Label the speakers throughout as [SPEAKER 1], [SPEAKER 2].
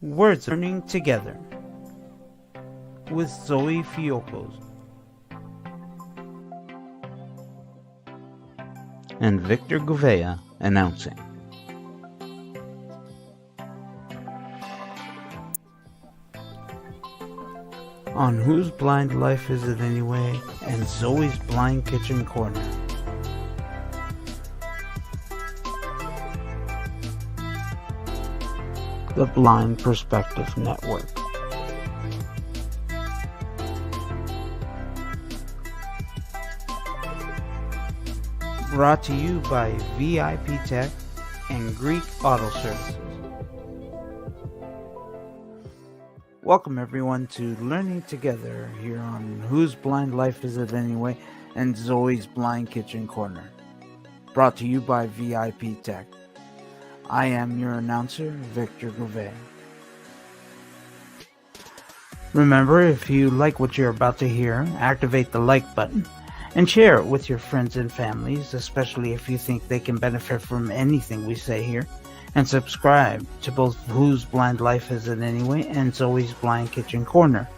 [SPEAKER 1] Words Learning Together with Zoe Fiogkos and Victor Gouveia announcing. On Whose Blind Life Is It Anyway? And Zoe's Blind Kitchen Corner. The Blind Perspective Network. Brought to you by VIP Tech and Greek Auto Services. Welcome everyone to Learning Together here on Whose Blind Life Is It Anyway? And Zoe's Blind Kitchen Corner. Brought to you by VIP Tech. I am your announcer, Victor Gouveia. Remember, if you like what you're about to hear, activate the like button and share it with your friends and families, especially if you think they can benefit from anything we say here. And subscribe to both Whose Blind Life Is It Anyway? And Zoe's Blind Kitchen Corner,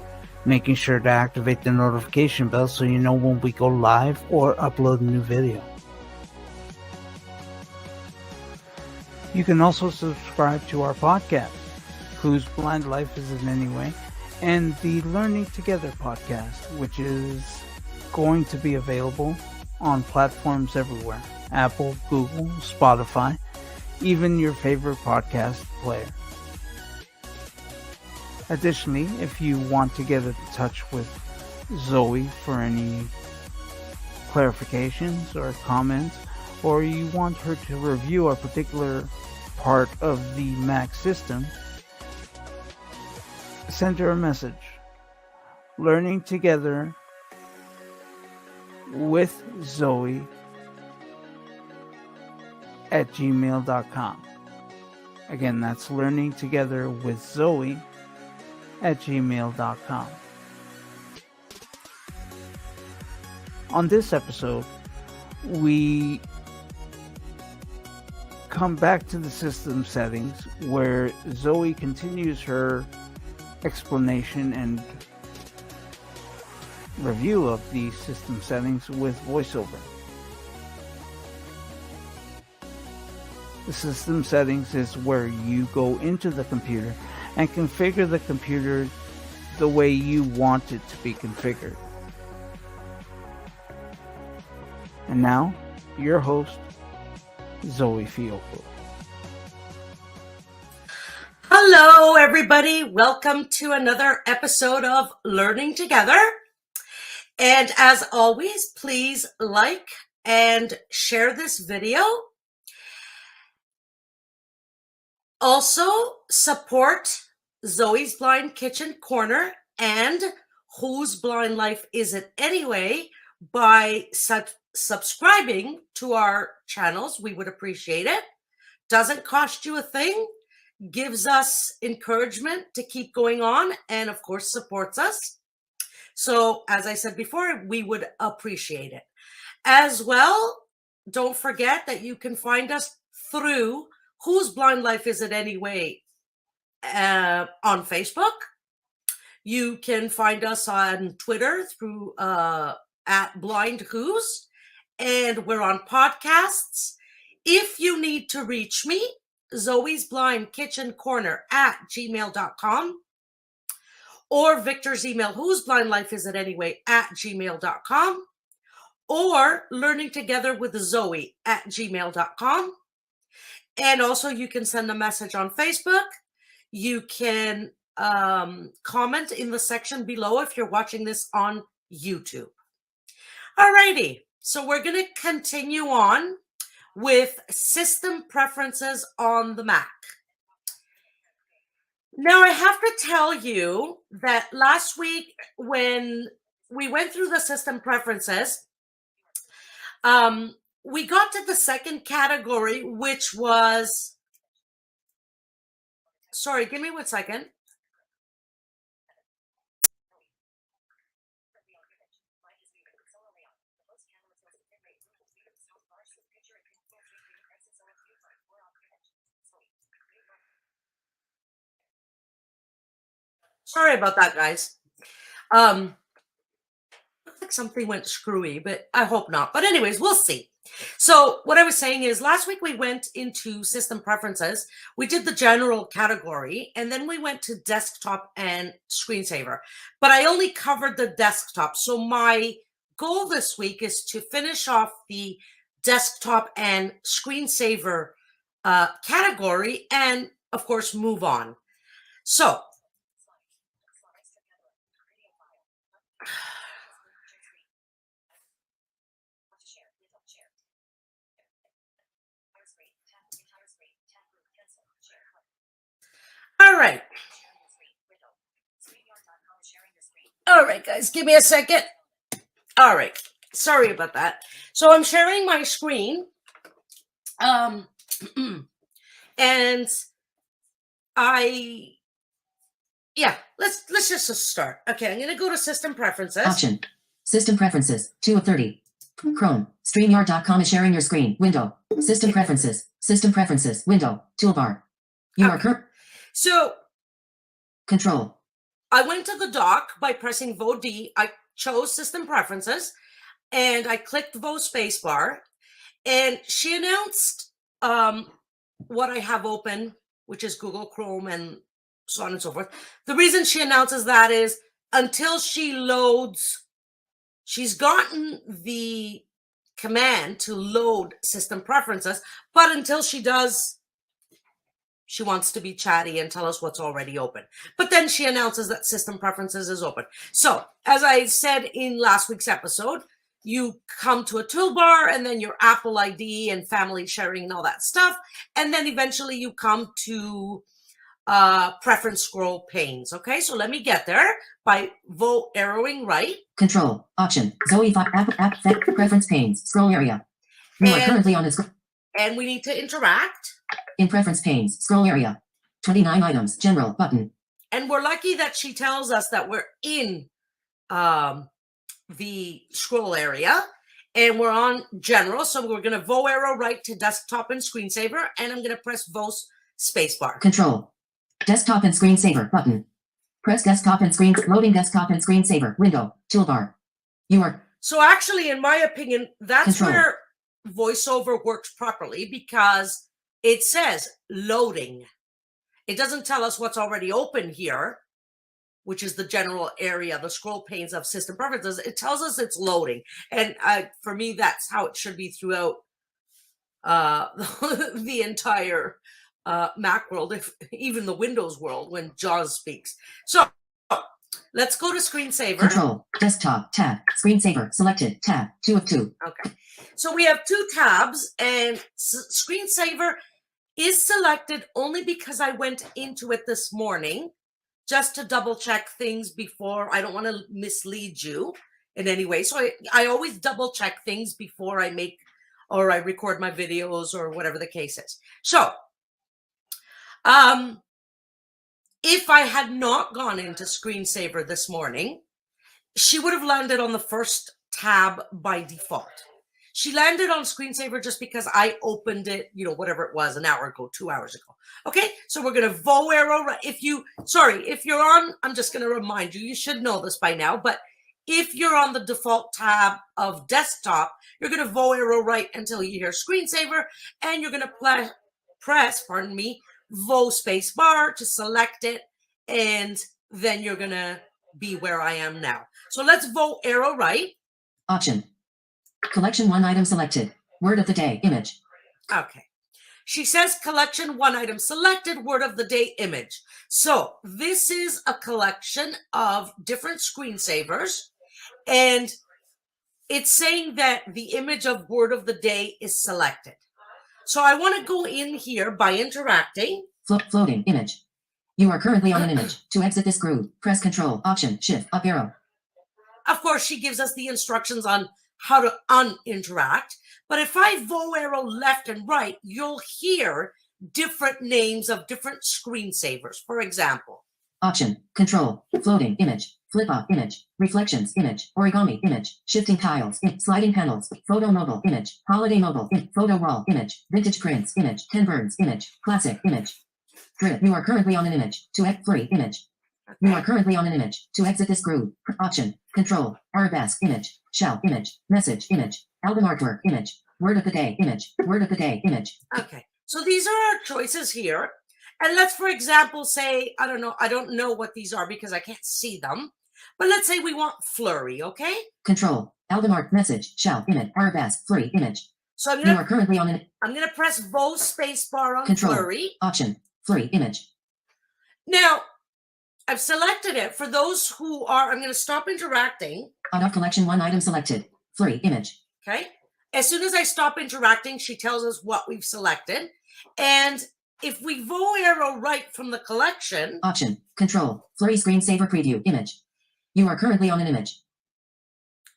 [SPEAKER 1] making sure to activate the notification bell so you know when we go live or upload a new video. You can also subscribe to our podcast, Whose Blind Life Is It Anyway? And the Learning Together podcast, which is going to be available on platforms everywhere: Apple, Google, Spotify, even your favorite podcast player. Additionally, if you want to get in touch with Zoe for any clarifications or comments, or you want her to review a particular part of the Mac system, send her a message. Learning Together with Zoe at gmail.com. Again, that's Learning Together with Zoe at gmail.com. On this episode, we come back to the system settings where Zoe continues her explanation and review of the system settings with VoiceOver. The system settings is where you go into the computer and configure the computer the way you want it to be configured. And now, your host, Zoe Fiogkos.
[SPEAKER 2] Hello, everybody. Welcome to another episode of Learning Together. And as always, please like and share this video. Also, support Zoe's Blind Kitchen Corner and Whose Blind Life Is It Anyway? By subscribing to our channels. We would appreciate it. Doesn't cost you a thing, gives us encouragement to keep going on, and of course supports us. So as I said before, we would appreciate it. As well, don't forget that you can find us through Whose Blind Life Is It Anyway? On Facebook. You can find us on Twitter through at Blind Who's, and we're on podcasts. If you need to reach me, Zoe's Blind Kitchen Corner at gmail.com, or Victor's email, Whose Blind Life Is It Anyway? At gmail.com, or Learning Together with Zoe at gmail.com. And also you can send a message on Facebook. You can comment in the section below if you're watching this on YouTube. Alrighty, so we're going to continue on with system preferences on the Mac. Now, I have to tell you that last week when we went through the system preferences, we got to the second category, which was, sorry, give me 1 second. Sorry about that, guys. Looks like something went screwy, but I hope not. But anyways, we'll see. So what I was saying is last week we went into system preferences. We did the general category, and then we went to desktop and screensaver. But I only covered the desktop. So my goal this week is to finish off the desktop and screensaver category and, of course, move on. So all right. All right, guys, give me a second. All right. Sorry about that. So I'm sharing my screen. And let's just start. Okay, I'm going to go to System Preferences.
[SPEAKER 3] Option. System Preferences, 2 of 30. Chrome. StreamYard.com is sharing your screen. Window. System Preferences. System Preferences. Window. Toolbar. You are current.
[SPEAKER 2] So
[SPEAKER 3] Control.
[SPEAKER 2] I went to the dock by pressing VO-D. I chose System Preferences, and I clicked VO spacebar, and she announced what I have open, which is Google Chrome and so on and so forth. The reason she announces that is until she loads, she's gotten the command to load System Preferences, but until she does, she wants to be chatty and tell us what's already open. But then she announces that System Preferences is open. So as I said in last week's episode, you come to a toolbar and then your Apple ID and family sharing and all that stuff. And then eventually you come to preference scroll panes. Okay, so let me get there by arrowing right.
[SPEAKER 3] Control. Option. Zoe app preference panes. Scroll area. You are currently on a screen.
[SPEAKER 2] And we need to interact.
[SPEAKER 3] In preference panes. Scroll area. 29 items. General button.
[SPEAKER 2] And we're lucky that she tells us that we're in the scroll area. And we're on general. So we're going to arrow right to desktop and screensaver. And I'm going to press spacebar.
[SPEAKER 3] Control. Desktop and screensaver button. Press desktop and loading desktop and screensaver window. Toolbar. You are.
[SPEAKER 2] So actually, in my opinion, that's
[SPEAKER 3] Control.
[SPEAKER 2] where VoiceOver works properly because it says loading. It doesn't tell us what's already open here, which is the general area, the scroll panes of System Preferences. It tells us it's loading. And for me, that's how it should be throughout the entire Mac world, if even the Windows world when JAWS speaks. So let's go to screensaver.
[SPEAKER 3] Control. Desktop. Tab. Screensaver. Selected. Tab. 2 of 2.
[SPEAKER 2] Okay. So we have 2 tabs and screensaver is selected only because I went into it this morning just to double check things before. I don't want to mislead you in any way. So I always double check things before I make or I record my videos or whatever the case is. So if I had not gone into screensaver this morning, she would have landed on the first tab by default. She landed on screensaver just because I opened it, whatever it was, an hour ago, 2 hours ago. Okay, so we're going to arrow right. If you're on, I'm just going to remind you, you should know this by now, but if you're on the default tab of desktop, you're going to arrow right until you hear screensaver, and you're going to press, space bar to select it, and then you're going to be where I am now. So let's arrow right.
[SPEAKER 3] Option. Collection 1 item selected. Word of the day, image.
[SPEAKER 2] Okay. She says collection 1 item selected, word of the day, image. So this is a collection of different screensavers, and it's saying that the image of word of the day is selected. So I want to go in here by interacting.
[SPEAKER 3] Floating image. You are currently on an image. To exit this group, press Control, Option, Shift, up arrow.
[SPEAKER 2] Of course, she gives us the instructions on how to uninteract. But if I arrow left and right, you'll hear different names of different screensavers. For example,
[SPEAKER 3] Option, Control, Floating image, Flip up image, Reflections image, Origami image, Shifting tiles, Sliding panels, Photo mobile image, Holiday mobile Photo wall image, Vintage prints image, 10 birds image, Classic image. Grid. You are currently on an image. To F3 image. You are currently on an image. To exit this group, option, control, arabesque, image, shell, image, message, image, album artwork, image, word of the day, image, word of the day, image.
[SPEAKER 2] Okay, so these are our choices here. And let's, for example, say, I don't know what these are because I can't see them. But let's say we want flurry, okay?
[SPEAKER 3] Control, album art, message, shell, image, arabesque, flurry, image.
[SPEAKER 2] So
[SPEAKER 3] You are currently on an
[SPEAKER 2] I'm gonna press Vo spacebar on
[SPEAKER 3] control,
[SPEAKER 2] flurry.
[SPEAKER 3] option, flurry, image.
[SPEAKER 2] Now, I've selected it. For those who are, I'm gonna stop interacting.
[SPEAKER 3] OnOff collection, one item selected. Flurry, image.
[SPEAKER 2] Okay. As soon as I stop interacting, she tells us what we've selected. And if we Vo arrow right from the collection.
[SPEAKER 3] Option, control, flurry screensaver preview, image. You are currently on an image.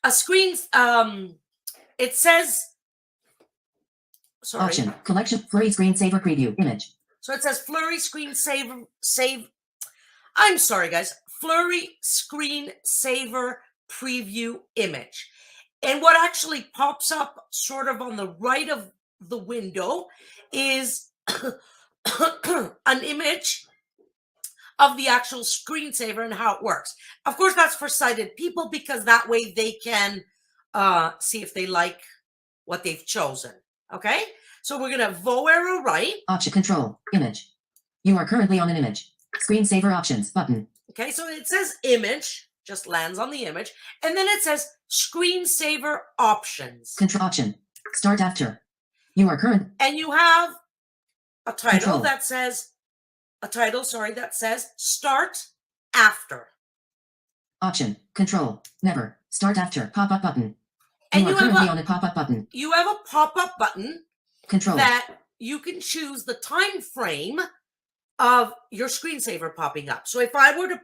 [SPEAKER 2] A screen, it says, sorry.
[SPEAKER 3] Option, collection, flurry screensaver preview, image.
[SPEAKER 2] So it says flurry save. I'm sorry, guys. Flurry screensaver preview image. And what actually pops up sort of on the right of the window is an image of the actual screensaver and how it works. Of course, that's for sighted people because that way they can see if they like what they've chosen. Okay, so we're gonna Vo arrow right.
[SPEAKER 3] Option, control, image. You are currently on an image. Screensaver options button.
[SPEAKER 2] Okay, so it says image, just lands on the image, and then it says screensaver options.
[SPEAKER 3] Control option. Start after. You are current.
[SPEAKER 2] And you have a title
[SPEAKER 3] Control.
[SPEAKER 2] that says start after.
[SPEAKER 3] Option. Control. Never. Start after. Pop-up button.
[SPEAKER 2] And
[SPEAKER 3] You are
[SPEAKER 2] you have
[SPEAKER 3] currently
[SPEAKER 2] a-
[SPEAKER 3] on a pop-up button.
[SPEAKER 2] You have a pop-up button
[SPEAKER 3] Control.
[SPEAKER 2] that you can choose the time frame of your screensaver popping up. So if I were to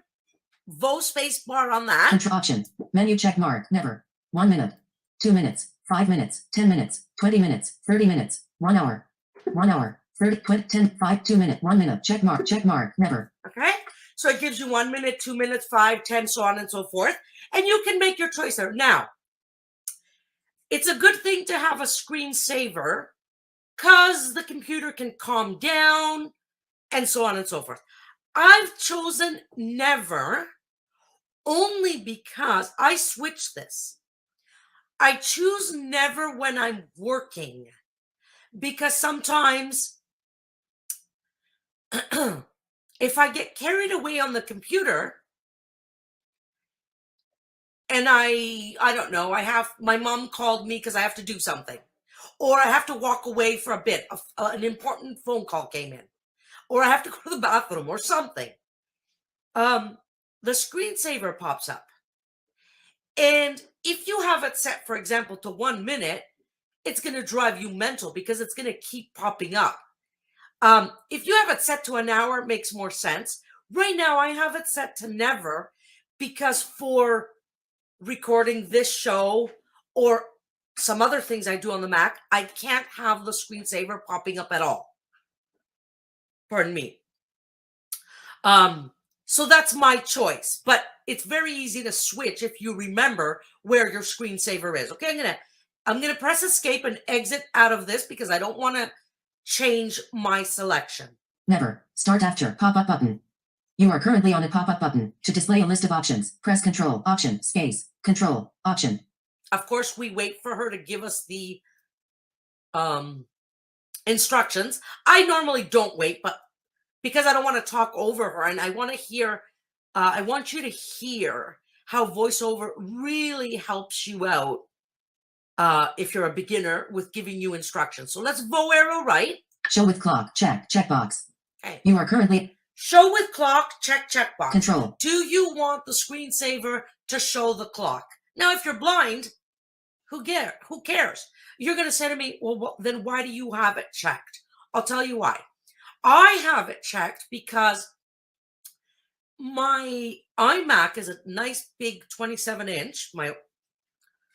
[SPEAKER 2] Vo space bar on that,
[SPEAKER 3] Control option. Menu check mark. Never. 1 minute. 2 minutes. 5 minutes. 10 minutes. 20 minutes. 30 minutes. 1 hour. 1 hour. 30, 20, 10, 5, 2 minute. 1 minute. Check mark. Check mark. Never.
[SPEAKER 2] okay? So it gives you 1 minute, 2 minutes, 5, 10, so on and so forth. And you can make your choice there. Now, it's a good thing to have a screensaver because the computer can calm down and so on and so forth. I've chosen never only because I switch this. I choose never when I'm working because sometimes if I get carried away on the computer and I don't know, my mom called me because I have to do something, or I have to walk away for a bit, an important phone call came in, or I have to go to the bathroom or something. The screensaver pops up. And if you have it set, for example, to 1 minute, it's going to drive you mental because it's going to keep popping up. If you have it set to an hour, it makes more sense. Right now, I have it set to never because for recording this show or some other things I do on the Mac, I can't have the screensaver popping up at all. Pardon me. So that's my choice, but it's very easy to switch if you remember where your screensaver is. Okay, I'm gonna press escape and exit out of this because I don't want to change my selection.
[SPEAKER 3] Never. Start after. Pop-up button. You are currently on a pop-up button. To display a list of options, press Control, Option, Space, Control, Option.
[SPEAKER 2] Of course, we wait for her to give us the instructions. I normally don't wait, but because I don't want to talk over her and I want to hear, I want you to hear how voiceover really helps you out if you're a beginner with giving you instructions. So let's Vo arrow right.
[SPEAKER 3] Show with clock. Check. Checkbox.
[SPEAKER 2] Okay.
[SPEAKER 3] You are currently
[SPEAKER 2] Show with clock. Checkbox.
[SPEAKER 3] Control.
[SPEAKER 2] Do you want the screensaver to show the clock? Now, if you're blind, who cares? You're going to say to me, well, then why do you have it checked? I'll tell you why. I have it checked because my iMac is a nice big 27-inch, my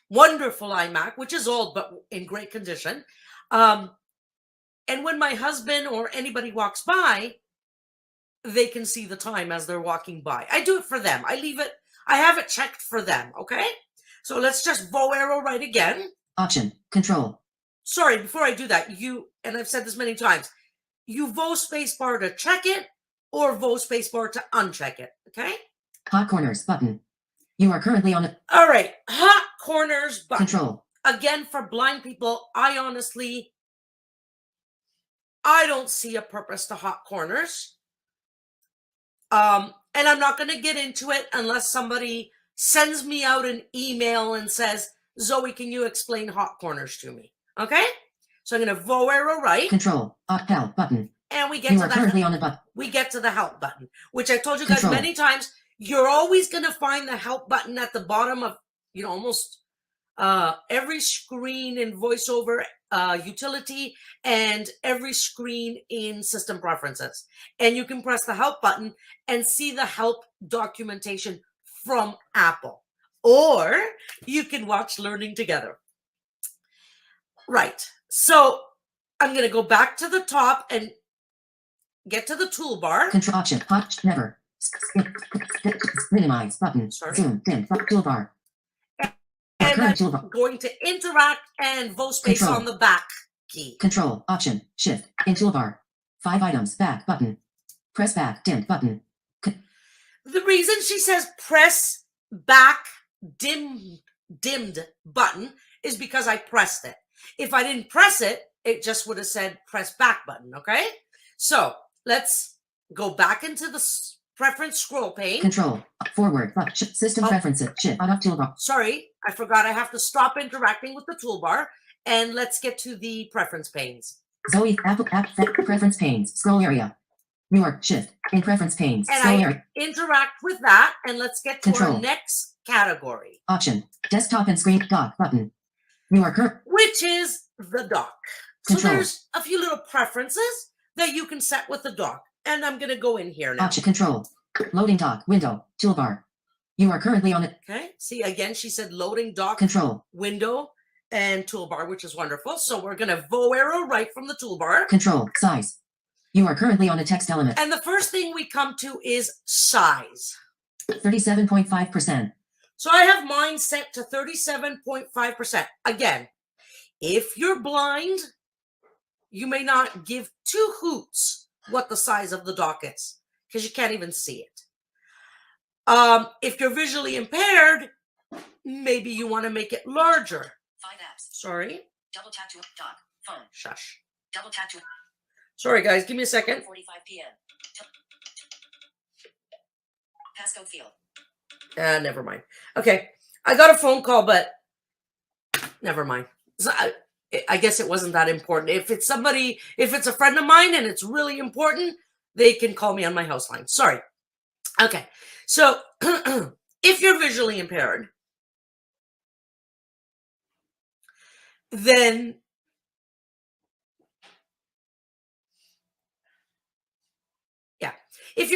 [SPEAKER 2] wonderful iMac, which is old but in great condition. And when my husband or anybody walks by, they can see the time as they're walking by. I do it for them. I have it checked for them, okay? So let's just Vo arrow right again.
[SPEAKER 3] Option. Control.
[SPEAKER 2] Sorry, before I do that, and I've said this many times, you Vo spacebar to check it, or VO spacebar to uncheck it. Okay.
[SPEAKER 3] Hot corners button. You are currently on a
[SPEAKER 2] All right. Hot corners button.
[SPEAKER 3] control.
[SPEAKER 2] Again, for blind people, I don't see a purpose to hot corners. And I'm not going to get into it unless somebody sends me out an email and says, Zoe, can you explain hot corners to me? Okay. So I'm going to VO arrow right.
[SPEAKER 3] Control. Help button.
[SPEAKER 2] And we get
[SPEAKER 3] You
[SPEAKER 2] to
[SPEAKER 3] are currently on a button.
[SPEAKER 2] we get to the help button, which I told you guys
[SPEAKER 3] Control.
[SPEAKER 2] many times. You're always going to find the help button at the bottom of, almost every screen in VoiceOver utility and every screen in system preferences. And you can press the help button and see the help documentation from Apple. Or you can watch Learning Together. Right. So I'm going to go back to the top and get to the toolbar.
[SPEAKER 3] Control option. Hot never. Minimize button.
[SPEAKER 2] Sorry.
[SPEAKER 3] Zoom dim toolbar.
[SPEAKER 2] And
[SPEAKER 3] Current
[SPEAKER 2] I'm
[SPEAKER 3] toolbar.
[SPEAKER 2] going to interact and VO space
[SPEAKER 3] Control.
[SPEAKER 2] on the back key.
[SPEAKER 3] Control option shift in toolbar. 5 items back button. Press back dimmed button.
[SPEAKER 2] The reason she says press back dimmed button is because I pressed it. If I didn't press it, it just would have said press back button. Okay. So let's go back into the preference scroll pane.
[SPEAKER 3] Control forward system preferences shift on up toolbar.
[SPEAKER 2] Sorry, I forgot I have to stop interacting with the toolbar, and let's get to the preference panes.
[SPEAKER 3] Zoe Apple app preference panes scroll area. New York shift in preference panes
[SPEAKER 2] And
[SPEAKER 3] scroll
[SPEAKER 2] I
[SPEAKER 3] area.
[SPEAKER 2] interact with that, and let's get to
[SPEAKER 3] Control.
[SPEAKER 2] our next category,
[SPEAKER 3] Option desktop and screen dock button. New York
[SPEAKER 2] which is the dock.
[SPEAKER 3] Control.
[SPEAKER 2] So there's a few little preferences that you can set with the dock, and I'm going to go in here now.
[SPEAKER 3] option control loading dock window toolbar. You are currently on it.
[SPEAKER 2] Okay, see again, she said loading dock
[SPEAKER 3] Control
[SPEAKER 2] window and toolbar, which is wonderful. So we're going to VO arrow right from the toolbar.
[SPEAKER 3] control size. You are currently on a text element.
[SPEAKER 2] And the first thing we come to is size.
[SPEAKER 3] 37.5%.
[SPEAKER 2] So I have mine set to 37.5%. Again, if you're blind, you may not give two hoots what the size of the dock is because you can't even see it. If you're visually impaired, maybe you want to make it larger.
[SPEAKER 3] 5 apps.
[SPEAKER 2] Sorry.
[SPEAKER 3] Double tap to dock. Phone.
[SPEAKER 2] Shush.
[SPEAKER 3] Double tap to
[SPEAKER 2] Sorry, guys. Give me a second.
[SPEAKER 3] 45 p.m. Passcode field.
[SPEAKER 2] Never mind. Okay. I got a phone call, but never mind. So I guess it wasn't that important. If it's a friend of mine and it's really important, they can call me on my house line. Sorry. Okay. So if you're visually impaired, then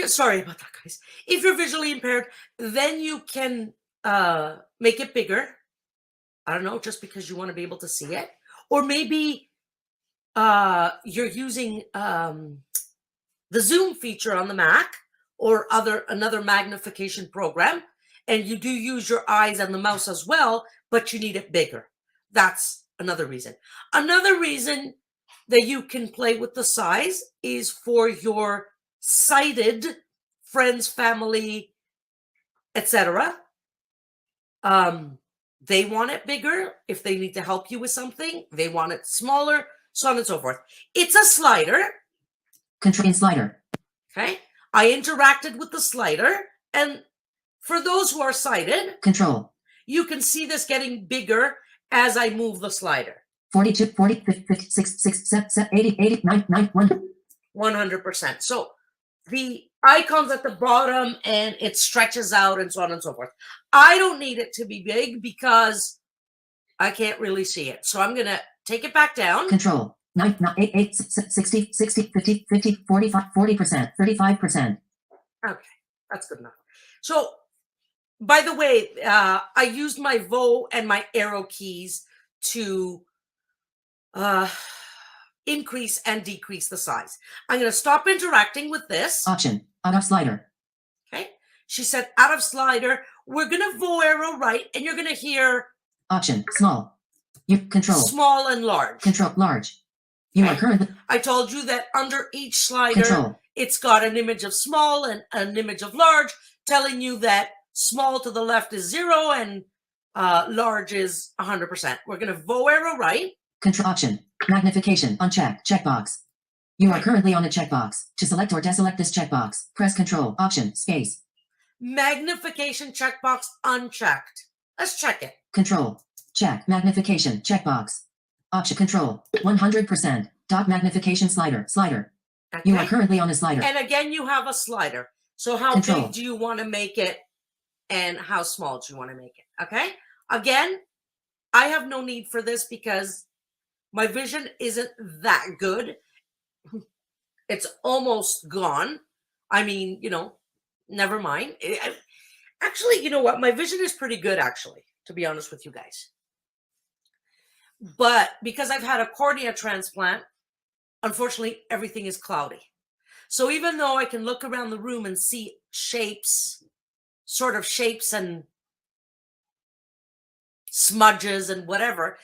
[SPEAKER 2] sorry about that, guys. If you're visually impaired, then you can make it bigger. I don't know, just because you want to be able to see it. Or maybe you're using the Zoom feature on the Mac or another magnification program, and you do use your eyes and the mouse as well, but you need it bigger. That's another reason. Another reason that you can play with the size is for your sighted friends, family, etc. They want it bigger. If they need to help you with something, they want it smaller, so on and so forth. It's a slider.
[SPEAKER 3] Control slider.
[SPEAKER 2] Okay. I interacted with the slider, and for those who are sighted,
[SPEAKER 3] Control.
[SPEAKER 2] you can see this getting bigger as I move the slider.
[SPEAKER 3] 42, 40, 50, 56, 67, 80, 80, 91.
[SPEAKER 2] 100%. So the icon's at the bottom and it stretches out and so on and so forth. I don't need it to be big because I can't really see it. So I'm going to take it back down.
[SPEAKER 3] Control. 9, 8, 8, 60, 60, 50, 50, 45, 40%, 35%.
[SPEAKER 2] Okay, that's good enough. So, by the way, I used my VO and my arrow keys to increase and decrease the size. I'm going to stop interacting with this.
[SPEAKER 3] Option. Out of slider.
[SPEAKER 2] Okay. She said out of slider. We're going to VO arrow right, and you're going to hear
[SPEAKER 3] Option. Small. You control.
[SPEAKER 2] small and large.
[SPEAKER 3] Control. Large. You are
[SPEAKER 2] Okay.
[SPEAKER 3] currently.
[SPEAKER 2] I told you that under each slider,
[SPEAKER 3] Control.
[SPEAKER 2] it's got an image of small and an image of large, telling you that small to the left is 0 and large is 100%. We're going to vo arrow right.
[SPEAKER 3] Control option. Magnification unchecked. Checkbox. You are currently on a checkbox. To select or deselect this checkbox, press Control Option Space.
[SPEAKER 2] Magnification checkbox unchecked. Let's check it.
[SPEAKER 3] Control. Check. Magnification checkbox. Option Control. 100%. Dock magnification slider. Slider.
[SPEAKER 2] Okay.
[SPEAKER 3] You are currently on a slider.
[SPEAKER 2] And again, you have a slider. So how
[SPEAKER 3] Control.
[SPEAKER 2] big do you want to make it and how small do you want to make it? Okay. Again, I have no need for this because my vision isn't that good. It's almost gone. I mean, you know, never mind. Actually, you know what? My vision is pretty good, actually, to be honest with you guys. But because I've had a cornea transplant, unfortunately, everything is cloudy. So even though I can look around the room and see shapes, sort of shapes and smudges and whatever,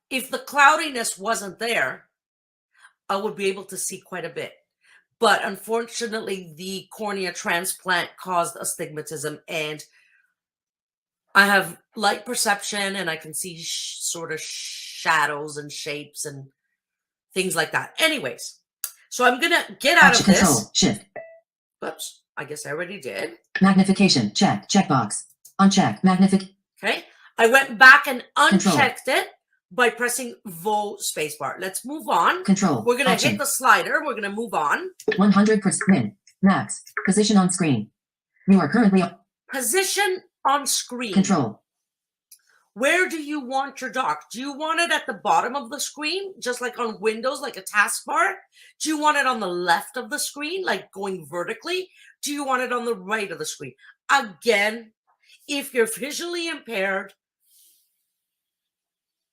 [SPEAKER 2] if the cloudiness wasn't there, I would be able to see quite a bit. But unfortunately, the cornea transplant caused astigmatism, and I have light perception, and I can see sort of shadows and shapes and things like that. Anyways, so I'm going to get out of this.
[SPEAKER 3] Control Shift.
[SPEAKER 2] Oops, I guess I already did.
[SPEAKER 3] Magnification check. Checkbox. Uncheck.
[SPEAKER 2] Okay. I went back and unchecked it by pressing vo spacebar. Let's move on.
[SPEAKER 3] Control.
[SPEAKER 2] We're going to hit the slider. We're going to move on.
[SPEAKER 3] 100% min. Max. Position on screen. You are currently on
[SPEAKER 2] position on screen.
[SPEAKER 3] Control.
[SPEAKER 2] Where do you want your dock? Do you want it at the bottom of the screen, just like on Windows, like a taskbar? Do you want it on the left of the screen, like going vertically? Do you want it on the right of the screen? Again, if you're visually impaired,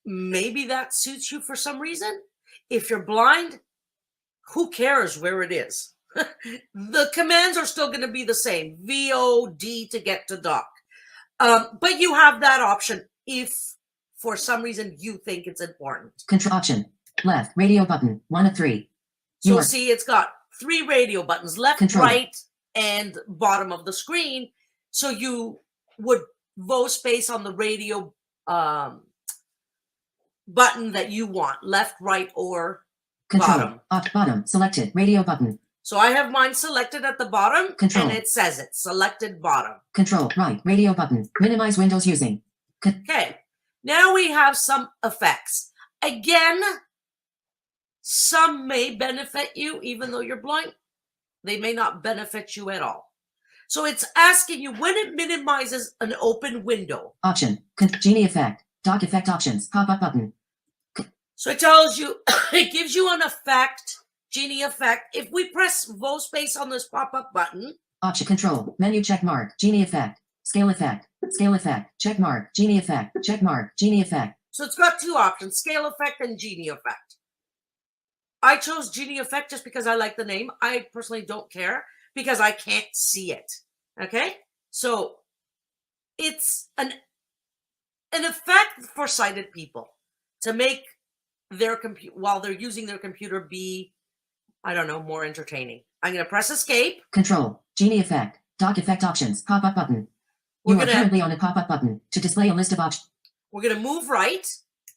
[SPEAKER 2] maybe that suits you for some reason. If you're blind, who cares where it is? The commands are still going to be the same. VOD to get to dock. But you have that option if for some reason you think it's important.
[SPEAKER 3] Control option. Left radio button. 1 of 3.
[SPEAKER 2] So see, it's got 3 radio buttons, left,
[SPEAKER 3] Control.
[SPEAKER 2] right, and bottom of the screen. So you would vo space on the radio button that you want, left, right, or
[SPEAKER 3] Control.
[SPEAKER 2] bottom.
[SPEAKER 3] Bottom. Selected. Radio button.
[SPEAKER 2] So I have mine selected at the bottom.
[SPEAKER 3] Control.
[SPEAKER 2] And it says it. Selected bottom.
[SPEAKER 3] Control. Right. Radio button. Minimize windows using.
[SPEAKER 2] Okay. Now we have some effects. Again, some may benefit you, even though you're blind. They may not benefit you at all. So it's asking you when it minimizes an open window.
[SPEAKER 3] Option. Genie Effect. Dock effect options. Pop-up button.
[SPEAKER 2] So it tells you, it gives you an effect, Genie Effect. If we press vo space on this pop-up button.
[SPEAKER 3] Option Control. Menu check mark. Genie Effect. Scale effect. Scale effect. Check mark. Genie Effect. Check mark. Genie Effect.
[SPEAKER 2] So it's got 2 options, Scale Effect and Genie Effect. I chose Genie Effect just because I like the name. I personally don't care because I can't see it. Okay? So it's an effect for sighted people to make their computer, while they're using their computer, be, I don't know, more entertaining. I'm going to press escape.
[SPEAKER 3] Control. Genie Effect. Dock effect options. Pop-up button. You are currently on a pop-up button. To display a list of options.
[SPEAKER 2] We're going to move right.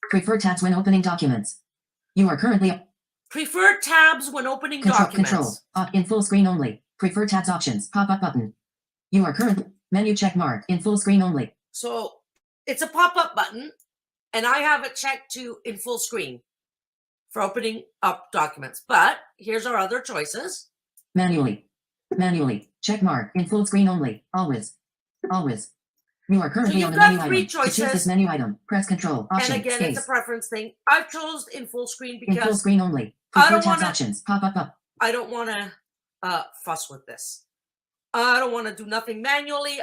[SPEAKER 3] Prefer tabs when opening documents. You are currently
[SPEAKER 2] Prefer tabs when opening documents.
[SPEAKER 3] Control. In full screen only. Prefer tabs options. Pop-up button. You are currently menu check mark. In full screen only.
[SPEAKER 2] So it's a pop-up button, and I have it checked to in full screen for opening up documents. But here's our other choices.
[SPEAKER 3] Manually. Check mark. In full screen only. Always. You are currently on the menu item.
[SPEAKER 2] 3 choices.
[SPEAKER 3] To choose this menu item, press Control. Option.
[SPEAKER 2] And again,
[SPEAKER 3] Space.
[SPEAKER 2] it's a preference thing. I've chose in full screen
[SPEAKER 3] In full
[SPEAKER 2] because
[SPEAKER 3] screen only.
[SPEAKER 2] I
[SPEAKER 3] Prefer
[SPEAKER 2] don't
[SPEAKER 3] tabs
[SPEAKER 2] wanna-
[SPEAKER 3] options. Pop-up up.
[SPEAKER 2] I don't want to fuss with this. I don't want to do nothing manually.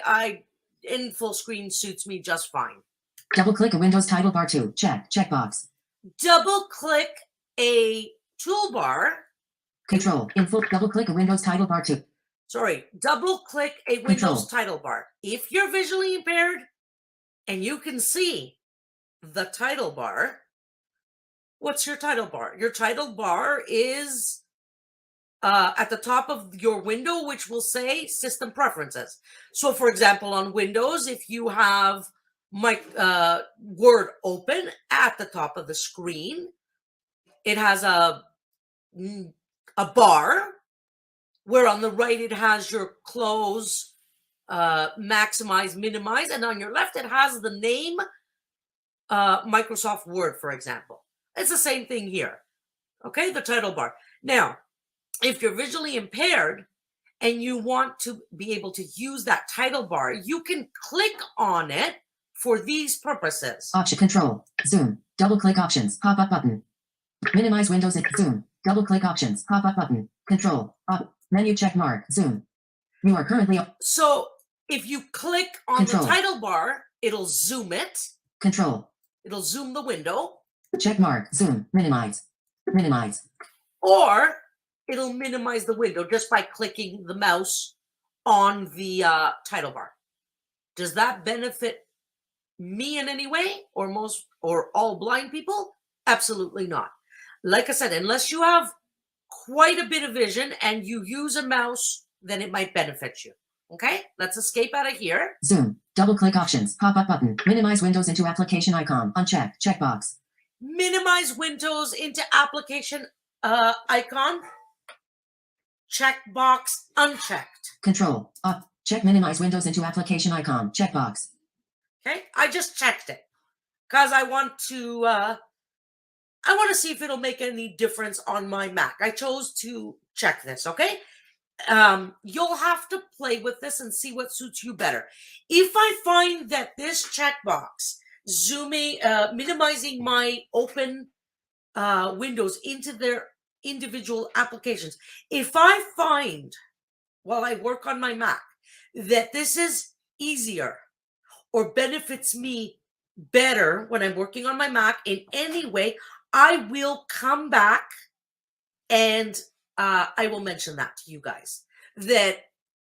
[SPEAKER 2] In full screen suits me just fine.
[SPEAKER 3] Double click a Windows title bar to checkbox.
[SPEAKER 2] Double click a toolbar.
[SPEAKER 3] Control. In full. Double click a Windows title bar to.
[SPEAKER 2] Sorry, double click a Windows title bar. If you're visually impaired and you can see the title bar, what's your title bar? Your title bar is at the top of your window, which will say System Preferences. So, for example, on Windows, if you have Word open at the top of the screen, it has a bar where on the right it has your close, maximize, minimize, and on your left it has the name Microsoft Word, for example. It's the same thing here. Okay, the title bar. Now, if you're visually impaired and you want to be able to use that title bar, you can click on it for these purposes.
[SPEAKER 3] Option Control, Zoom, double-click Options, pop-up button. Minimize windows and Zoom, double-click Options, pop-up button. Control, menu check mark, Zoom. You are currently...
[SPEAKER 2] So if you click on
[SPEAKER 3] Control.
[SPEAKER 2] the title bar, it'll zoom it.
[SPEAKER 3] Control.
[SPEAKER 2] It'll zoom the window.
[SPEAKER 3] Check mark, Zoom, minimize. Minimize.
[SPEAKER 2] Or it'll minimize the window just by clicking the mouse on the title bar. Does that benefit me in any way, or most or all blind people? Absolutely not. Like I said, unless you have quite a bit of vision and you use a mouse, then it might benefit you. Okay, let's escape out of here.
[SPEAKER 3] Zoom, double-click Options, pop-up button. Minimize windows into application icon, uncheck, checkbox.
[SPEAKER 2] Minimize windows into application icon, checkbox unchecked.
[SPEAKER 3] Control, check minimize windows into application icon, checkbox.
[SPEAKER 2] Okay, I just checked it because I want to see if it'll make any difference on my Mac. I chose to check this. Okay, you'll have to play with this and see what suits you better. If I find that this checkbox zooming, minimizing my open windows into their individual applications, if I find while I work on my Mac that this is easier or benefits me better when I'm working on my Mac in any way, I will come back and I will mention that to you guys. That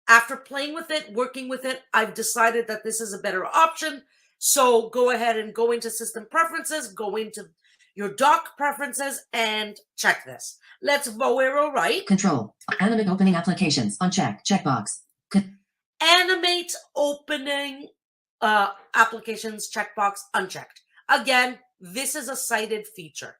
[SPEAKER 2] after playing with it, working with it, I've decided that this is a better option. So go ahead and go into System Preferences, go into your dock preferences, and check this. Let's arrow right.
[SPEAKER 3] Control, animate opening applications, uncheck, checkbox.
[SPEAKER 2] Animate opening applications, checkbox unchecked. Again, this is a cited feature.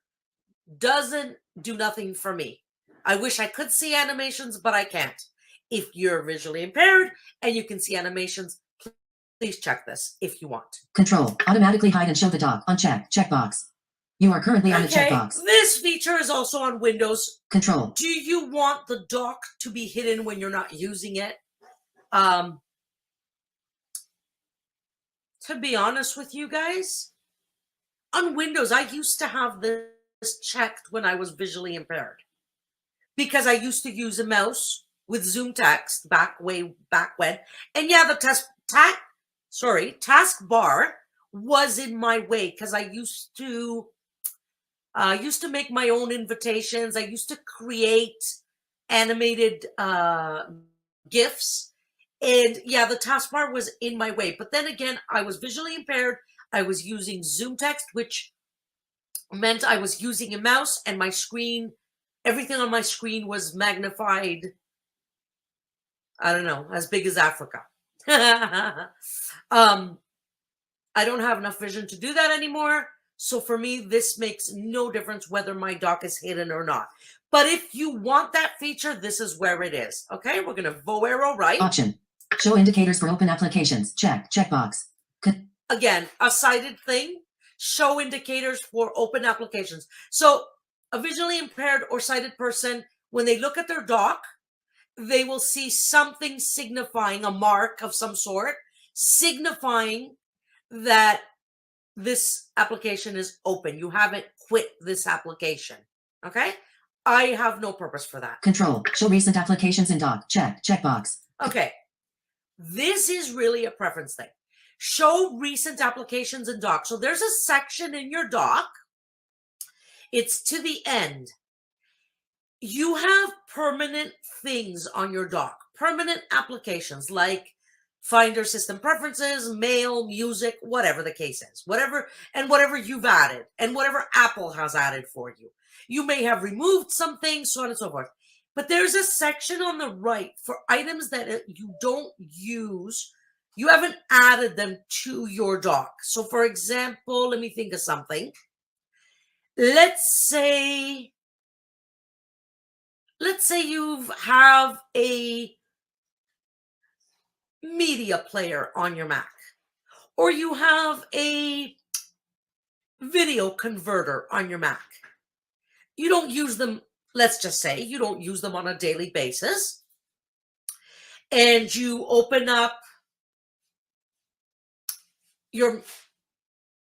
[SPEAKER 2] Doesn't do nothing for me. I wish I could see animations, but I can't. If you're visually impaired and you can see animations, please check this if you want.
[SPEAKER 3] Control, automatically hide and show the dock, uncheck, checkbox. You are currently on the checkbox.
[SPEAKER 2] This feature is also on Windows.
[SPEAKER 3] Control.
[SPEAKER 2] Do you want the dock to be hidden when you're not using it? To be honest with you guys, on Windows, I used to have this checked when I was visually impaired because I used to use a mouse with zoom text way back when. And yeah, the task bar was in my way because I used to make my own invitations. I used to create animated GIFs. And yeah, the taskbar was in my way. But then again, I was visually impaired. I was using zoom text, which meant I was using a mouse, and my screen, everything on my screen was magnified, I don't know, as big as Africa. I don't have enough vision to do that anymore. So for me, this makes no difference whether my dock is hidden or not. But if you want that feature, this is where it is. Okay, we're going to arrow right.
[SPEAKER 3] Option. Show indicators for open applications. Check. Checkbox.
[SPEAKER 2] Again, a cited thing. Show indicators for open applications. So a visually impaired or sighted person, when they look at their dock, they will see something signifying a mark of some sort, signifying that this application is open. You haven't quit this application. Okay? I have no purpose for that.
[SPEAKER 3] Control. Show recent applications in dock. Check. Checkbox.
[SPEAKER 2] Okay. This is really a preference thing. Show recent applications in dock. So there's a section in your dock. It's to the end. You have permanent things on your dock. Permanent applications like Finder, System Preferences, Mail, Music, whatever the case is. Whatever you've added and whatever Apple has added for you. You may have removed some things, so on and so forth. But there's a section on the right for items that you don't use. You haven't added them to your dock. So for example, let me think of something. Let's say you have a media player on your Mac, or you have a video converter on your Mac. You don't use them, let's just say you don't use them on a daily basis, and you open up your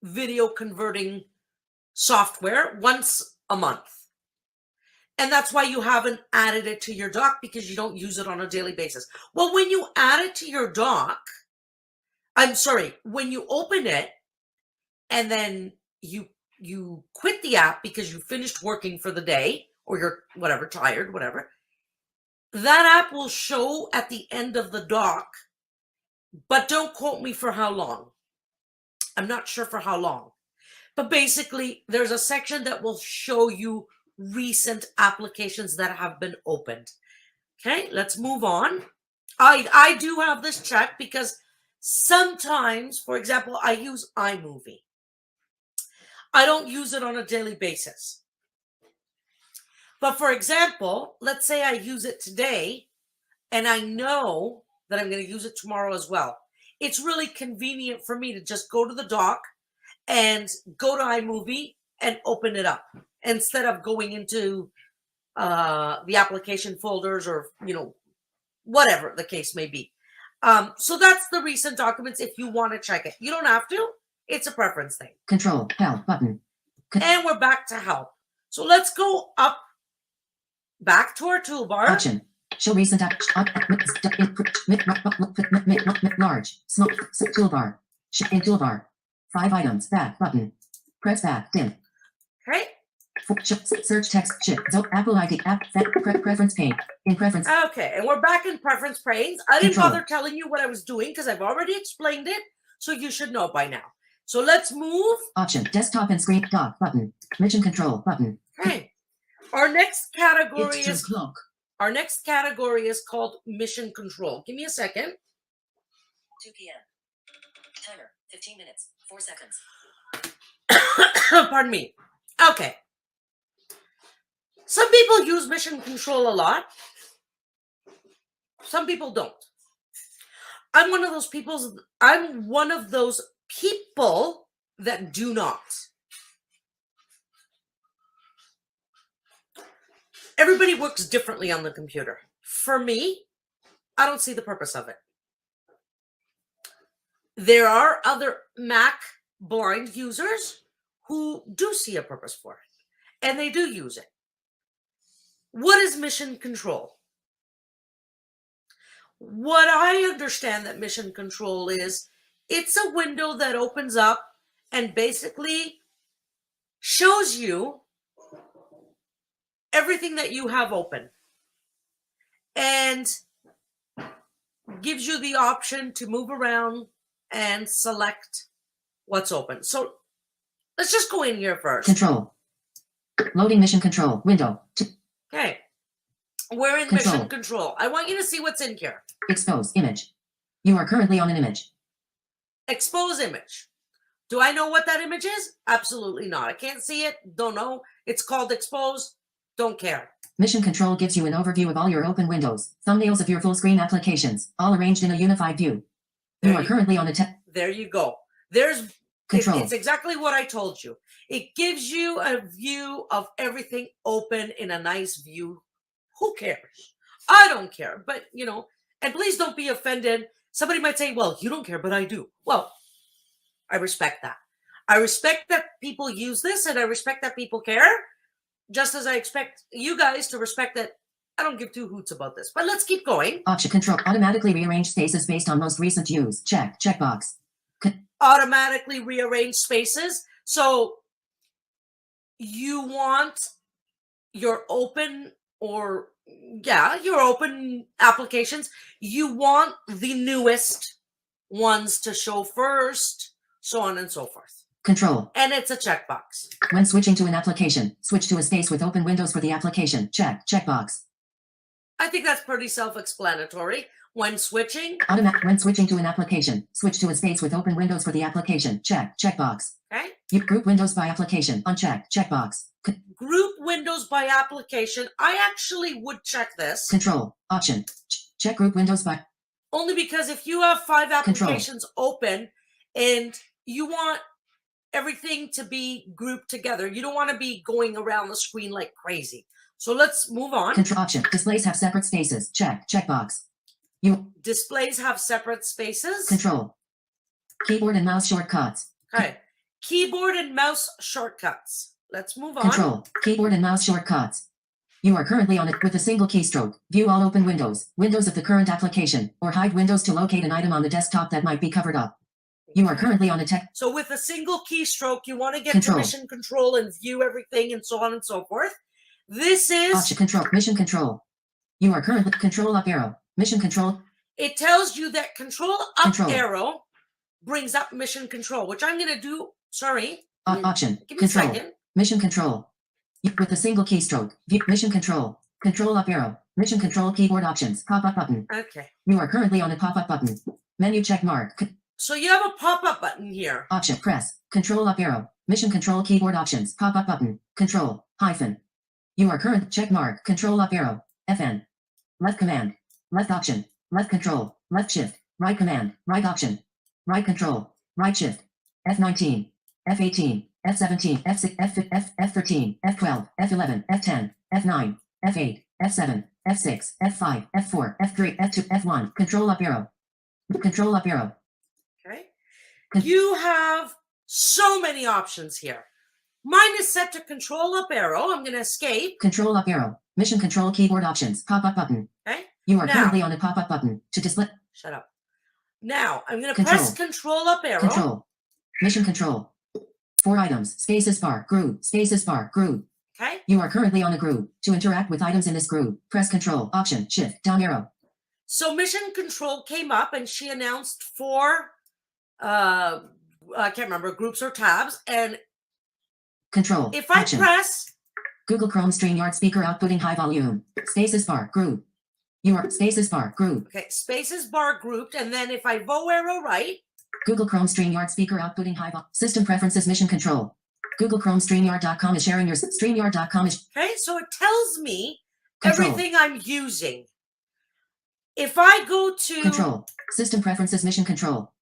[SPEAKER 2] video converting software once a month. And that's why you haven't added it to your dock, because you don't use it on a daily basis. Well, when you add it to your dock, when you open it and then you quit the app because you finished working for the day, or you're whatever, tired, whatever, that app will show at the end of the dock, but don't quote me for how long. I'm not sure for how long. But basically, there's a section that will show you recent applications that have been opened. Okay, let's move on. I do have this checked because sometimes, for example, I use iMovie. I don't use it on a daily basis. But for example, let's say I use it today and I know that I'm going to use it tomorrow as well. It's really convenient for me to just go to the dock and go to iMovie and open it up, instead of going into the application folders, or, whatever the case may be. So that's the recent documents if you want to check it. You don't have to. It's a preference thing.
[SPEAKER 3] Control, help button.
[SPEAKER 2] And we're back to help. So let's go up, back to our toolbar.
[SPEAKER 3] Option. Show recent large, small, toolbar. In toolbar. 5 items, back button. Press back, dim.
[SPEAKER 2] Okay.
[SPEAKER 3] Search text, shift, Apple ID, app, preference pane, in preference.
[SPEAKER 2] Okay, and we're back in preference panes. I didn't bother telling you what I was doing because I've already explained it, so you should know by now. So let's move.
[SPEAKER 3] Option, desktop and screen, dock button, mission control button.
[SPEAKER 2] Okay. Our next category
[SPEAKER 3] is clock.
[SPEAKER 2] Our next category is called mission control. Give me a second.
[SPEAKER 3] 2 p.m. Timer, 15 minutes, 4 seconds.
[SPEAKER 2] Pardon me. Okay. Some people use mission control a lot. Some people don't. I'm one of those people that do not. Everybody works differently on the computer. For me, I don't see the purpose of it. There are other Mac blind users who do see a purpose for it, and they do use it. What is mission control? What I understand that mission control is, it's a window that opens up and basically shows you everything that you have open and gives you the option to move around and select what's open. So let's just go in here first.
[SPEAKER 3] Control. Loading mission control window.
[SPEAKER 2] Okay. We're in mission control. I want you to see what's in here.
[SPEAKER 3] Expose image. You are currently on an image.
[SPEAKER 2] Expose image. Do I know what that image is? Absolutely not. I can't see it. Don't know. It's called expose. Don't care.
[SPEAKER 3] Mission control gives you an overview of all your open windows, thumbnails of your full screen applications, all arranged in a unified view. You are currently on a
[SPEAKER 2] There you go. There's
[SPEAKER 3] control.
[SPEAKER 2] It's exactly what I told you. It gives you a view of everything open in a nice view. Who cares? I don't care. But, and please don't be offended. Somebody might say, well, you don't care, but I do. Well, I respect that. I respect that people use this, and I respect that people care, just as I expect you guys to respect that I don't give two hoots about this. But let's keep going.
[SPEAKER 3] Option control. Automatically rearrange spaces based on most recent use. Checkbox.
[SPEAKER 2] Automatically rearrange spaces. So you want your open your open applications. You want the newest ones to show first, so on and so forth.
[SPEAKER 3] Control.
[SPEAKER 2] And it's a checkbox.
[SPEAKER 3] When switching to an application, switch to a space with open windows for the application. Checkbox.
[SPEAKER 2] I think that's pretty self-explanatory. When switching,
[SPEAKER 3] When switching to an application, switch to a space with open windows for the application. Check. Checkbox.
[SPEAKER 2] okay?
[SPEAKER 3] Group windows by application. Uncheck. Checkbox.
[SPEAKER 2] Group windows by application. I actually would check this.
[SPEAKER 3] Control. Option. Check group windows by.
[SPEAKER 2] Only because if you have 5
[SPEAKER 3] Control.
[SPEAKER 2] applications open and you want everything to be grouped together, you don't want to be going around the screen like crazy. So let's move on.
[SPEAKER 3] Control option. Displays have separate spaces. Check. Checkbox.
[SPEAKER 2] Displays have separate spaces.
[SPEAKER 3] Control. Keyboard and mouse shortcuts.
[SPEAKER 2] Okay. Keyboard and mouse shortcuts. Let's move on.
[SPEAKER 3] Control. Keyboard and mouse shortcuts. You are currently on it with a single keystroke. View all open windows, windows of the current application, or hide windows to locate an item on the desktop that might be covered up. You are currently on a tech.
[SPEAKER 2] So with a single keystroke, you want to get
[SPEAKER 3] Control.
[SPEAKER 2] to mission control and view everything and so on and so forth. This is
[SPEAKER 3] Option control. Mission control. You are currently control up arrow. Mission control.
[SPEAKER 2] it tells you that control up
[SPEAKER 3] Control.
[SPEAKER 2] arrow brings up mission control, which I'm going to do. Sorry.
[SPEAKER 3] Option.
[SPEAKER 2] Give me
[SPEAKER 3] Control.
[SPEAKER 2] a second.
[SPEAKER 3] Mission control. With a single keystroke. View mission control. Control up arrow. Mission control keyboard options. Pop-up button.
[SPEAKER 2] Okay.
[SPEAKER 3] You are currently on a pop-up button. Menu check mark.
[SPEAKER 2] So you have a pop-up button here.
[SPEAKER 3] Option. Press. Control up arrow. Mission control keyboard options. Pop-up button. Control. Hyphen. You are current. Check mark. Control up arrow. FN. Left command. Left option. Left control. Left shift. Right command. Right option. Right control. Right shift. F19. F18. F17. F6. F13. F12. F11. F10. F9. F8. F7. F6. F5. F4. F3. F2. F1. Control up arrow. Control up arrow.
[SPEAKER 2] Okay.
[SPEAKER 3] Con-
[SPEAKER 2] You have so many options here. Mine is set to control up arrow. I'm going to escape.
[SPEAKER 3] Control up arrow. Mission control keyboard options. Pop-up button.
[SPEAKER 2] Okay.
[SPEAKER 3] You are
[SPEAKER 2] Now-
[SPEAKER 3] currently on a pop-up button. To display.
[SPEAKER 2] Shut up. Now I'm going to
[SPEAKER 3] Control.
[SPEAKER 2] press control up arrow.
[SPEAKER 3] Control. Mission control. 4 items. Spaces bar. Group. Spaces bar. Group.
[SPEAKER 2] Okay.
[SPEAKER 3] You are currently on a group. To interact with items in this group, press control. Option. Shift. Down arrow.
[SPEAKER 2] So mission control came up and she announced 4, I can't remember, groups or tabs. And
[SPEAKER 3] Control.
[SPEAKER 2] if I
[SPEAKER 3] Option.
[SPEAKER 2] press,
[SPEAKER 3] Google Chrome StreamYard speaker outputting high volume. Spaces bar. Group. You are spaces bar. Group.
[SPEAKER 2] okay, spaces bar grouped. And then if I bow arrow right,
[SPEAKER 3] Google Chrome StreamYard speaker outputting high volume. System preferences. Mission control. Google Chrome StreamYard.com is sharing your StreamYard.com is
[SPEAKER 2] okay, so it tells me
[SPEAKER 3] Control.
[SPEAKER 2] everything I'm using. If I go to
[SPEAKER 3] Control. System preferences. Mission control.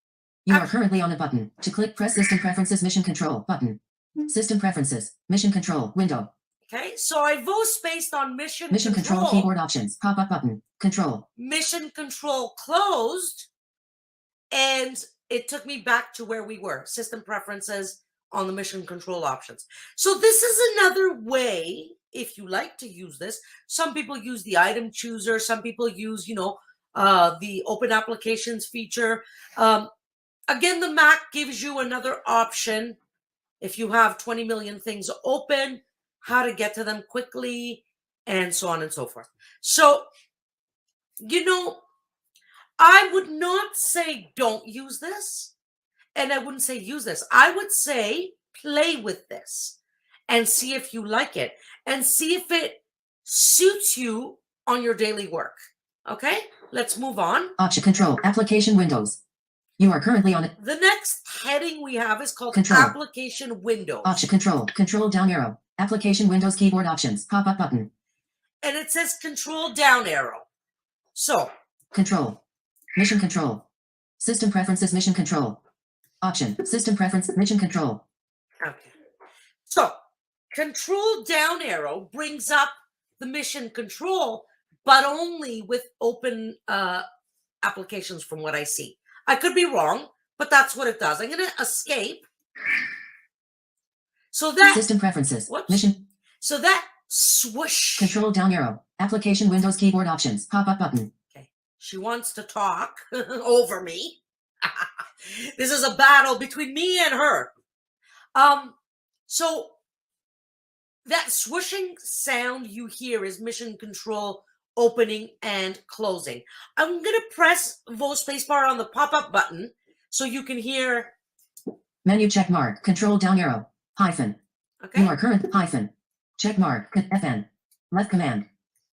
[SPEAKER 3] You are currently on a button. To click, press system preferences. Mission control button. System preferences. Mission control window.
[SPEAKER 2] okay, so I vote spaced on mission
[SPEAKER 3] Control keyboard options. Pop-up button. Control.
[SPEAKER 2] mission control closed, and it took me back to where we were, system preferences on the mission control options. So this is another way, if you like to use this. Some people use the item chooser, some people use, the open applications feature. Again, the Mac gives you another option if you have 20 million things open, how to get to them quickly, and so on and so forth. So, I would not say don't use this, and I wouldn't say use this. I would say play with this and see if you like it and see if it suits you on your daily work. Okay, let's move on.
[SPEAKER 3] Option control. Application windows. You are currently on it.
[SPEAKER 2] The next heading we have is called
[SPEAKER 3] Control.
[SPEAKER 2] Application Windows.
[SPEAKER 3] Option control. Control down arrow. Application windows keyboard options. Pop-up button.
[SPEAKER 2] And it says Control down arrow. So,
[SPEAKER 3] Control. Mission control. System preferences. Mission control. Option. System preference. Mission control.
[SPEAKER 2] okay. So, Control down arrow brings up the mission control, but only with open applications from what I see. I could be wrong, but that's what it does. I'm going to escape. So that
[SPEAKER 3] System preferences.
[SPEAKER 2] Whoops.
[SPEAKER 3] Mission.
[SPEAKER 2] So that swoosh.
[SPEAKER 3] Control down arrow. Application windows keyboard options. Pop-up button.
[SPEAKER 2] Okay. She wants to talk over me. This is a battle between me and her. So that swooshing sound you hear is mission control opening and closing. I'm going to press Vote spacebar on the pop-up button so you can hear.
[SPEAKER 3] Menu check mark. Control down arrow. Hyphen.
[SPEAKER 2] Okay.
[SPEAKER 3] You are current. Hyphen. Check mark. FN. Left command.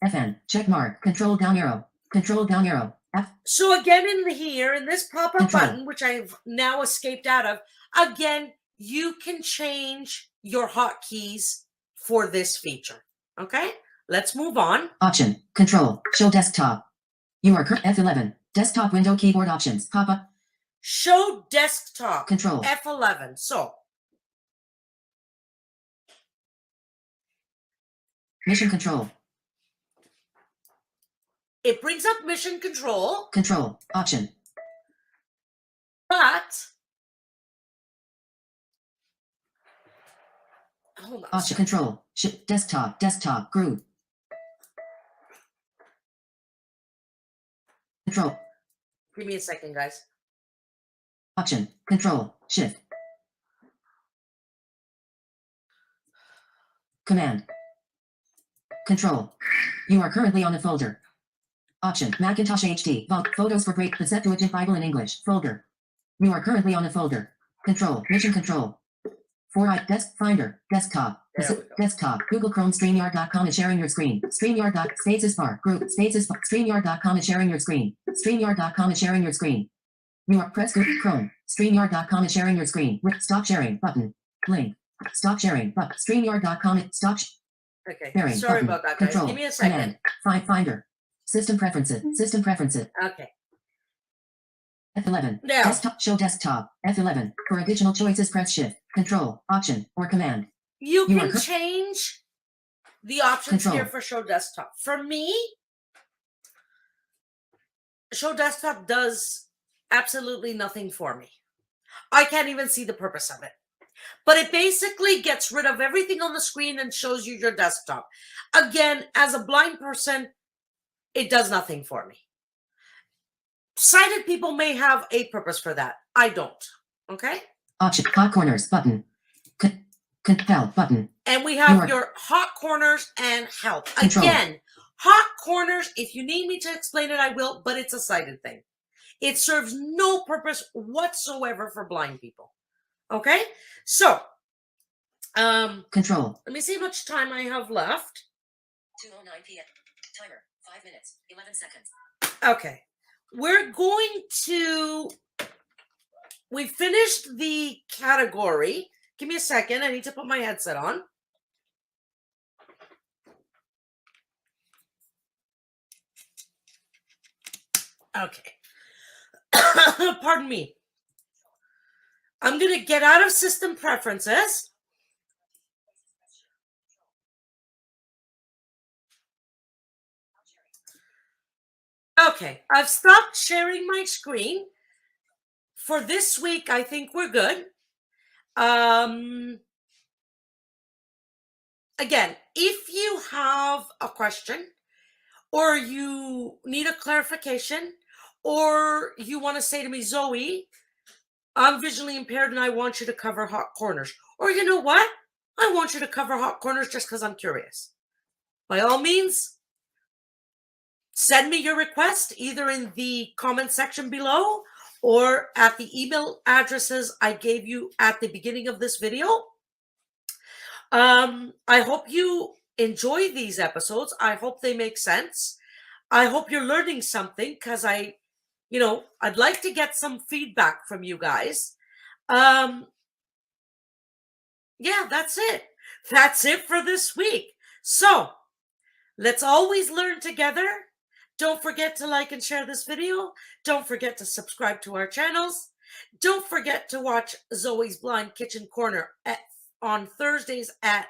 [SPEAKER 3] FN. Check mark. Control down arrow. Control down arrow. F.
[SPEAKER 2] So again, in this pop-up
[SPEAKER 3] Control.
[SPEAKER 2] button, which I've now escaped out of, again, you can change your hotkeys for this feature. Okay, let's move on.
[SPEAKER 3] Option. Control. Show desktop. You are F11. Desktop window keyboard options. Pop-up.
[SPEAKER 2] Show desktop.
[SPEAKER 3] Control.
[SPEAKER 2] F11. So
[SPEAKER 3] Mission control.
[SPEAKER 2] it brings up mission control.
[SPEAKER 3] Control. Option.
[SPEAKER 2] But hold on.
[SPEAKER 3] Option. Control. Desktop. Desktop. Group. Control.
[SPEAKER 2] Give me a second, guys.
[SPEAKER 3] Option. Control. Shift. Command. Control. You are currently on a folder. Option. Macintosh HD. Vault. Photos for great. The Septuagint Bible in English. Folder. You are currently on a folder. Control. Mission control. 4i. Desk. Finder. Desktop. Desktop. Google Chrome. StreamYard.com is sharing your screen. StreamYard. Spaces bar. Group. Spaces bar. StreamYard.com is sharing your screen. StreamYard.com is sharing your screen. You are press Google Chrome. StreamYard.com is sharing your screen. Stop sharing button. Link. Stop sharing. But StreamYard.com. Stop.
[SPEAKER 2] Okay.
[SPEAKER 3] Sharing.
[SPEAKER 2] Sorry
[SPEAKER 3] button.
[SPEAKER 2] about that, guys.
[SPEAKER 3] Control.
[SPEAKER 2] Give me a second.
[SPEAKER 3] Command. Find Finder. System preferences. System preferences.
[SPEAKER 2] Okay.
[SPEAKER 3] F11.
[SPEAKER 2] Now.
[SPEAKER 3] Desktop. Show desktop. F11. For additional choices, press Shift, Control, Option, or Command.
[SPEAKER 2] You
[SPEAKER 3] You
[SPEAKER 2] can
[SPEAKER 3] are
[SPEAKER 2] change the options
[SPEAKER 3] Control.
[SPEAKER 2] here for show desktop. For me, show desktop does absolutely nothing for me. I can't even see the purpose of it. But it basically gets rid of everything on the screen and shows you your desktop. Again, as a blind person, it does nothing for me. Sighted people may have a purpose for that. I don't. Okay?
[SPEAKER 3] Option. Hot corners button. Help button.
[SPEAKER 2] And we have your hot corners and help.
[SPEAKER 3] Control.
[SPEAKER 2] Again, hot corners, if you need me to explain it, I will, but it's a sighted thing. It serves no purpose whatsoever for blind people. Okay? So,
[SPEAKER 3] Control.
[SPEAKER 2] let me see how much time I have left.
[SPEAKER 3] 2:09 p.m. Timer. 5 minutes. 11 seconds.
[SPEAKER 2] Okay. We're going to... We finished the category. Give me a second. I need to put my headset on. Okay. Pardon me. I'm going to get out of system preferences. Okay. I've stopped sharing my screen. For this week, I think we're good. Again, if you have a question or you need a clarification or you want to say to me, Zoe, I'm visually impaired and I want you to cover hot corners. Or you know what? I want you to cover hot corners just because I'm curious. By all means, send me your request either in the comment section below or at the email addresses I gave you at the beginning of this video. I hope you enjoy these episodes. I hope they make sense. I hope you're learning something because I'd like to get some feedback from you guys. Yeah, that's it. That's it for this week. So let's always learn together. Don't forget to like and share this video. Don't forget to subscribe to our channels. Don't forget to watch Zoe's Blind Kitchen Corner on Thursdays at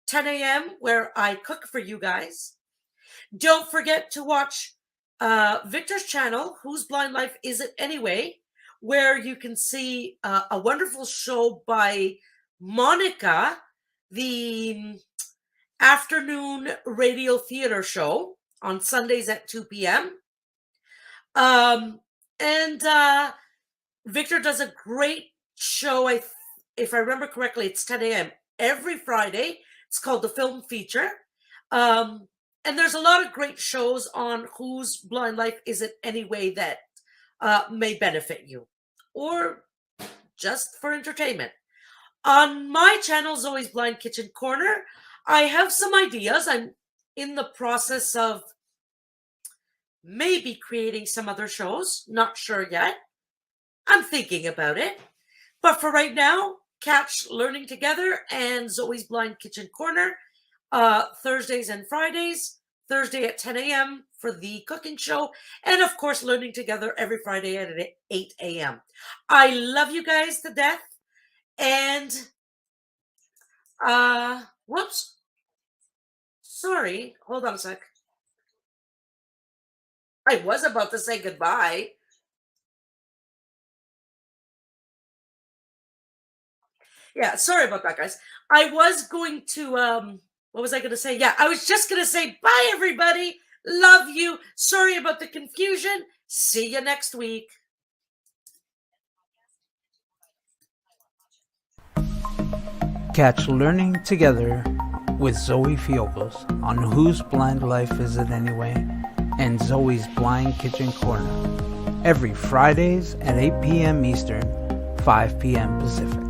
[SPEAKER 2] 10 a.m. where I cook for you guys. Don't forget to watch Victor's channel, Whose Blind Life Is It Anyway, where you can see a wonderful show by Monica, the afternoon radio theater show on Sundays at 2 p.m. Victor does a great show. If I remember correctly, it's 10 a.m. every Friday. It's called The Film Feature. And there's a lot of great shows on Whose Blind Life Is It Anyway that may benefit you or just for entertainment. On my channel, Zoe's Blind Kitchen Corner, I have some ideas. I'm in the process of maybe creating some other shows. Not sure yet. I'm thinking about it. But for right now, catch Learning Together and Zoe's Blind Kitchen Corner Thursdays and Fridays. Thursday at 10 a.m. for the cooking show. And of course, Learning Together every Friday at 8 a.m. I love you guys to death. And, whoops. Sorry. Hold on a sec. I was about to say goodbye. Yeah, sorry about that, guys. I was going to, what was I going to say? Yeah, I was just going to say bye, everybody. Love you. Sorry about the confusion. See you next week.
[SPEAKER 1] Catch Learning Together with Zoe Fiogkos on Whose Blind Life Is It Anyway? And Zoe's Blind Kitchen Corner every Fridays at 8 p.m. Eastern, 5 p.m. Pacific.